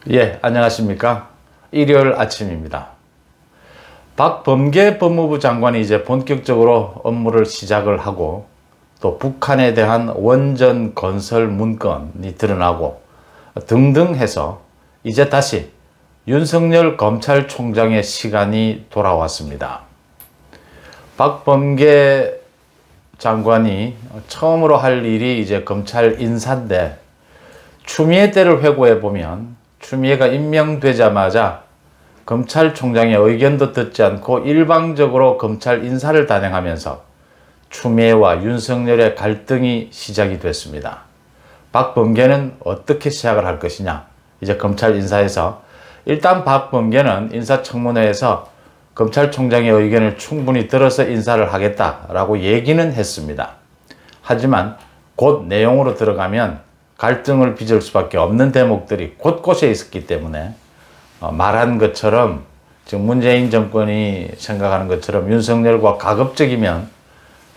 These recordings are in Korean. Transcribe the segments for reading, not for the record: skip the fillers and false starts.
예, 안녕하십니까. 일요일 아침입니다. 박범계 법무부 장관이 이제 본격적으로 업무를 시작을 하고 또 북한에 대한 원전 건설 문건이 드러나고 등등 해서 이제 다시 윤석열 검찰총장의 시간이 돌아왔습니다. 박범계 장관이 처음으로 할 일이 이제 검찰 인사인데 추미애 때를 회고해 보면 추미애가 임명되자마자 검찰총장의 의견도 듣지 않고 일방적으로 검찰 인사를 단행하면서 추미애와 윤석열의 갈등이 시작이 됐습니다. 박범계는 어떻게 시작을 할 것이냐? 이제 검찰 인사에서 일단 박범계는 인사청문회에서 검찰총장의 의견을 충분히 들어서 인사를 하겠다라고 얘기는 했습니다. 하지만 곧 내용으로 들어가면 갈등을 빚을 수밖에 없는 대목들이 곳곳에 있었기 때문에 말한 것처럼 지금 문재인 정권이 생각하는 것처럼 윤석열과 가급적이면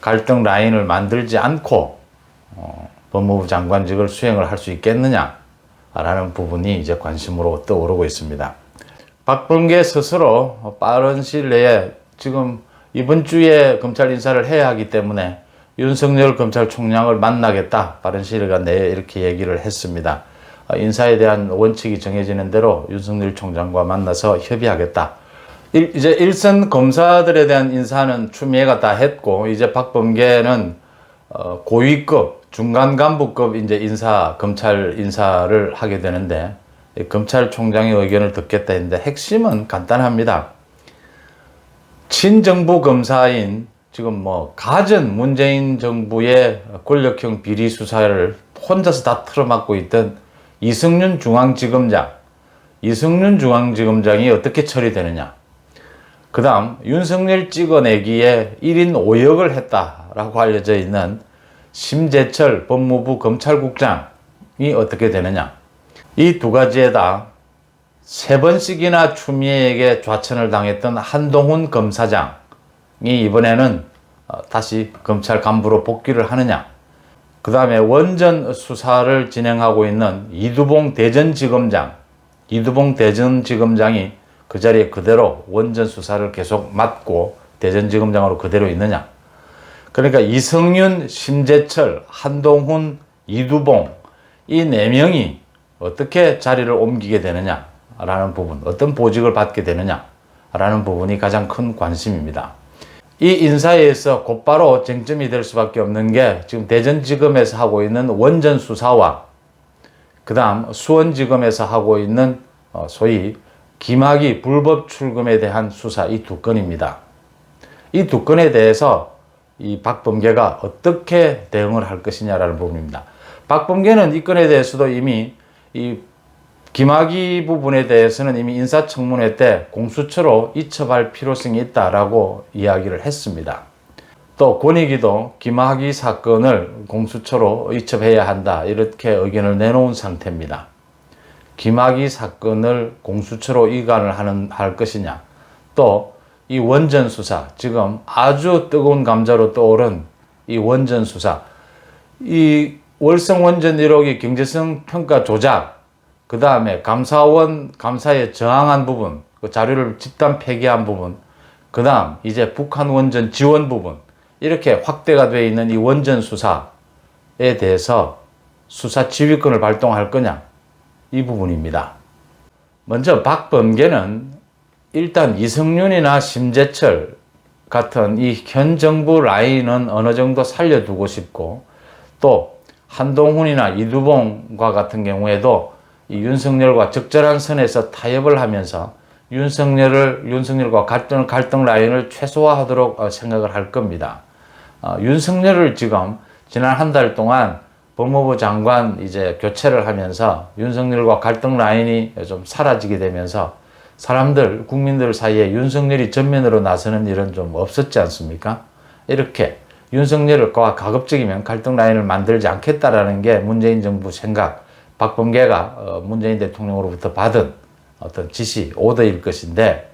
갈등 라인을 만들지 않고 법무부 장관직을 수행을 할 수 있겠느냐라는 부분이 이제 관심으로 떠오르고 있습니다. 박범계 스스로 빠른 시일 내에 지금 이번 주에 검찰 인사를 해야 하기 때문에 윤석열 검찰총장을 만나겠다. 빠른 시일 내에 이렇게 얘기를 했습니다. 인사에 대한 원칙이 정해지는 대로 윤석열 총장과 만나서 협의하겠다. 이제 일선 검사들에 대한 인사는 추미애가 다 했고 이제 박범계는 고위급, 중간 간부급 이제 검찰 인사를 하게 되는데 검찰총장의 의견을 듣겠다 했는데 핵심은 간단합니다. 친정부 검사인 지금 가전 문재인 정부의 권력형 비리 수사를 혼자서 다 틀어막고 있던 이승윤 중앙지검장이 어떻게 처리되느냐. 그 다음 윤석열 찍어내기에 1인 5역을 했다라고 알려져 있는 심재철 법무부 검찰국장이 어떻게 되느냐. 이 두 가지에다 3번씩이나 추미애에게 좌천을 당했던 한동훈 검사장이 이번에는 다시 검찰 간부로 복귀를 하느냐. 그 다음에 원전 수사를 진행하고 있는 이두봉 대전지검장이 그 자리에 그대로 원전 수사를 계속 맡고 대전지검장으로 그대로 있느냐. 그러니까 이성윤, 심재철, 한동훈, 이두봉 이 4명이 어떻게 자리를 옮기게 되느냐라는 부분, 어떤 보직을 받게 되느냐라는 부분이 가장 큰 관심입니다. 이 인사에서 곧바로 쟁점이 될 수밖에 없는 게 지금 대전지검에서 하고 있는 원전 수사와 그 다음 수원지검에서 하고 있는 소위 김학의 불법 출금에 대한 수사 이 두 건입니다. 이 두 건에 대해서 이 박범계가 어떻게 대응을 할 것이냐라는 부분입니다. 박범계는 이 건에 대해서도 이미 이 김학의 부분에 대해서는 이미 인사청문회 때 공수처로 이첩할 필요성이 있다라고 이야기를 했습니다. 또 권익위도 김학의 사건을 공수처로 이첩해야 한다 이렇게 의견을 내놓은 상태입니다. 김학의 사건을 공수처로 이관을 할 것이냐, 또 이 원전 수사, 지금 아주 뜨거운 감자로 떠오른 이 원전 수사, 이 월성 원전 1호기 경제성 평가 조작, 그 다음에 감사에 저항한 부분, 그 자료를 집단 폐기한 부분, 그 다음 이제 북한 원전 지원 부분, 이렇게 확대가 되어 있는 이 원전 수사에 대해서 수사 지휘권을 발동할 거냐, 이 부분입니다. 먼저 박범계는 일단 이성윤이나 심재철 같은 이 현 정부 라인은 어느 정도 살려두고 싶고, 또 한동훈이나 이두봉과 같은 경우에도 이 윤석열과 적절한 선에서 타협을 하면서 윤석열과 갈등 라인을 최소화하도록 생각을 할 겁니다. 윤석열을 지금 지난 한 달 동안 법무부 장관 이제 교체를 하면서 윤석열과 갈등 라인이 좀 사라지게 되면서 국민들 사이에 윤석열이 전면으로 나서는 일은 좀 없었지 않습니까? 이렇게 윤석열과 가급적이면 갈등 라인을 만들지 않겠다라는 게 문재인 정부 생각, 박범계가 문재인 대통령으로부터 받은 어떤 지시, 오더일 것인데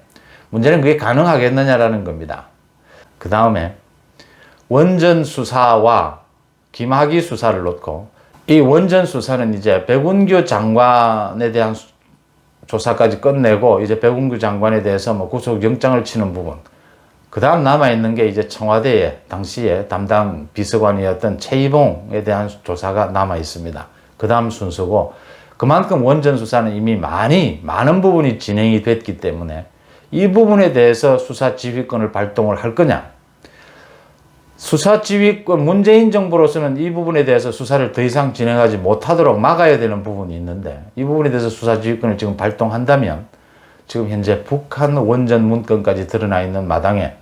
문제는 그게 가능하겠느냐라는 겁니다. 그 다음에 원전 수사와 김학의 수사를 놓고 이 원전 수사는 이제 백운규 장관에 대한 조사까지 끝내고 이제 백운규 장관에 대해서 뭐 구속영장을 치는 부분, 그 다음 남아있는 게 이제 청와대에 당시에 담당 비서관이었던 최이봉에 대한 조사가 남아있습니다. 그 다음 순서고, 그만큼 원전 수사는 이미 많은 부분이 진행이 됐기 때문에 이 부분에 대해서 수사 지휘권을 발동을 할 거냐. 수사 지휘권, 문재인 정부로서는 이 부분에 대해서 수사를 더 이상 진행하지 못하도록 막아야 되는 부분이 있는데, 이 부분에 대해서 수사 지휘권을 지금 발동한다면 지금 현재 북한 원전 문건까지 드러나 있는 마당에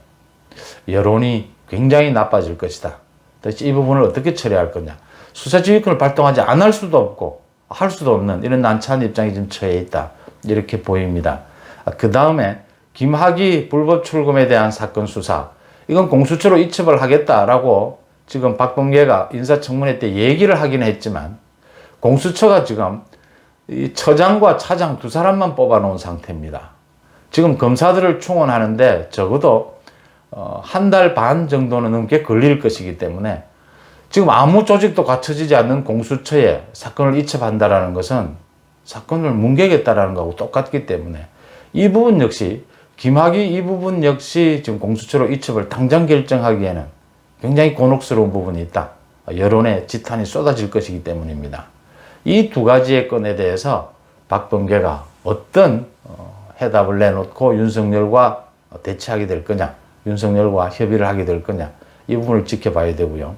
여론이 굉장히 나빠질 것이다. 도대체 이 부분을 어떻게 처리할 거냐. 수사 지휘권을 발동하지 않을 수도 없고 할 수도 없는 이런 난처한 입장이 지금 처해 있다. 이렇게 보입니다. 그 다음에 김학의 불법 출금에 대한 사건 수사, 이건 공수처로 이첩을 하겠다라고 지금 박범계가 인사청문회 때 얘기를 하긴 했지만, 공수처가 지금 이 처장과 차장 두 사람만 뽑아놓은 상태입니다. 지금 검사들을 충원하는데 적어도 한 달 반 정도는 넘게 걸릴 것이기 때문에 지금 아무 조직도 갖춰지지 않는 공수처에 사건을 이첩한다라는 것은 사건을 뭉개겠다라는 거하고 똑같기 때문에 이 부분 역시 김학의 이 부분 역시 지금 공수처로 이첩을 당장 결정하기에는 굉장히 곤혹스러운 부분이 있다. 여론의 지탄이 쏟아질 것이기 때문입니다. 이 두 가지의 건에 대해서 박범계가 어떤 해답을 내놓고 윤석열과 대치하게 될 거냐, 윤석열과 협의를 하게 될 거냐, 이 부분을 지켜봐야 되고요.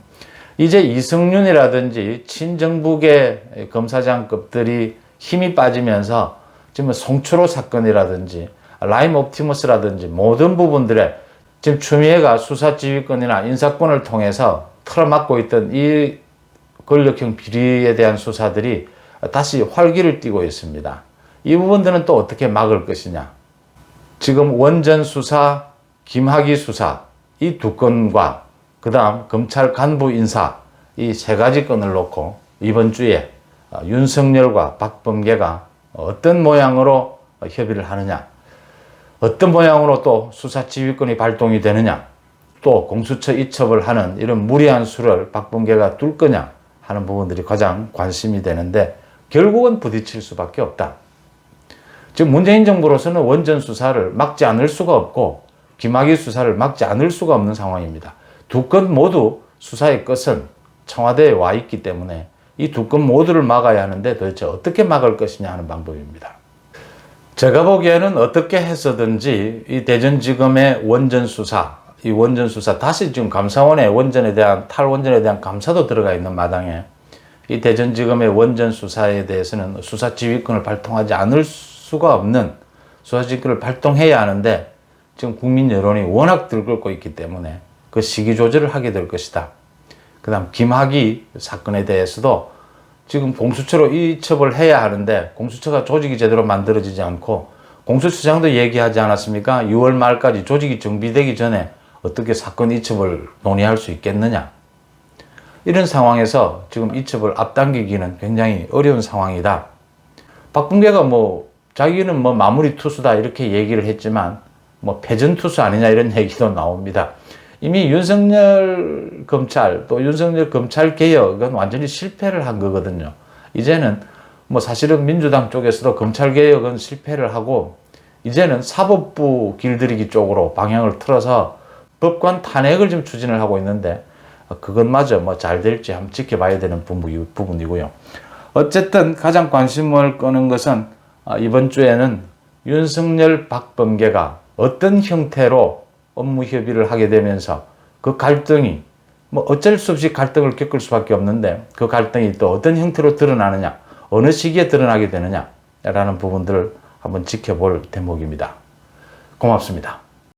이제 이성윤이라든지 친정부계 검사장급들이 힘이 빠지면서 지금 송철호 사건이라든지 라임 옵티머스라든지 모든 부분들에 지금 추미애가 수사지휘권이나 인사권을 통해서 틀어막고 있던 이 권력형 비리에 대한 수사들이 다시 활기를 띠고 있습니다. 이 부분들은 또 어떻게 막을 것이냐. 지금 원전 수사, 김학의 수사, 이 두 건과 그 다음 검찰 간부 인사, 이 세 가지 건을 놓고 이번 주에 윤석열과 박범계가 어떤 모양으로 협의를 하느냐, 어떤 모양으로 또 수사 지휘권이 발동이 되느냐, 또 공수처 이첩을 하는 이런 무리한 수를 박범계가 둘 거냐 하는 부분들이 가장 관심이 되는데, 결국은 부딪힐 수밖에 없다. 지금 문재인 정부로서는 원전 수사를 막지 않을 수가 없고 김학의 수사를 막지 않을 수가 없는 상황입니다. 두 건 모두 수사의 끝은 청와대에 와 있기 때문에 이 두 건 모두를 막아야 하는데 도대체 어떻게 막을 것이냐 하는 방법입니다. 제가 보기에는 어떻게 해서든지 이 대전지검의 원전 수사, 이 원전 수사 다시 지금 감사원의 원전에 대한 탈원전에 대한 감사도 들어가 있는 마당에 이 대전지검의 원전 수사에 대해서는 수사 지휘권을 발동하지 않을 수가 없는 수사 지휘권을 발동해야 하는데, 지금 국민 여론이 워낙 들끓고 있기 때문에 그 시기 조절을 하게 될 것이다. 그 다음 김학의 사건에 대해서도 지금 공수처로 이첩을 해야 하는데 공수처가 조직이 제대로 만들어지지 않고, 공수처장도 얘기하지 않았습니까? 6월 말까지 조직이 정비되기 전에 어떻게 사건 이첩을 논의할 수 있겠느냐. 이런 상황에서 지금 이첩을 앞당기기는 굉장히 어려운 상황이다. 박범계가 자기는 마무리 투수다 이렇게 얘기를 했지만 패전 투수 아니냐 이런 얘기도 나옵니다. 이미 윤석열 검찰 또 윤석열 검찰 개혁은 완전히 실패를 한 거거든요. 이제는 사실은 민주당 쪽에서도 검찰 개혁은 실패를 하고 이제는 사법부 길들이기 쪽으로 방향을 틀어서 법관 탄핵을 좀 추진을 하고 있는데, 그것마저 잘 될지 한번 지켜봐야 되는 부분이고요. 어쨌든 가장 관심을 끄는 것은 이번 주에는 윤석열 박범계가 어떤 형태로 업무 협의를 하게 되면서 그 갈등이 어쩔 수 없이 갈등을 겪을 수밖에 없는데, 그 갈등이 또 어떤 형태로 드러나느냐, 어느 시기에 드러나게 되느냐라는 부분들을 한번 지켜볼 대목입니다. 고맙습니다.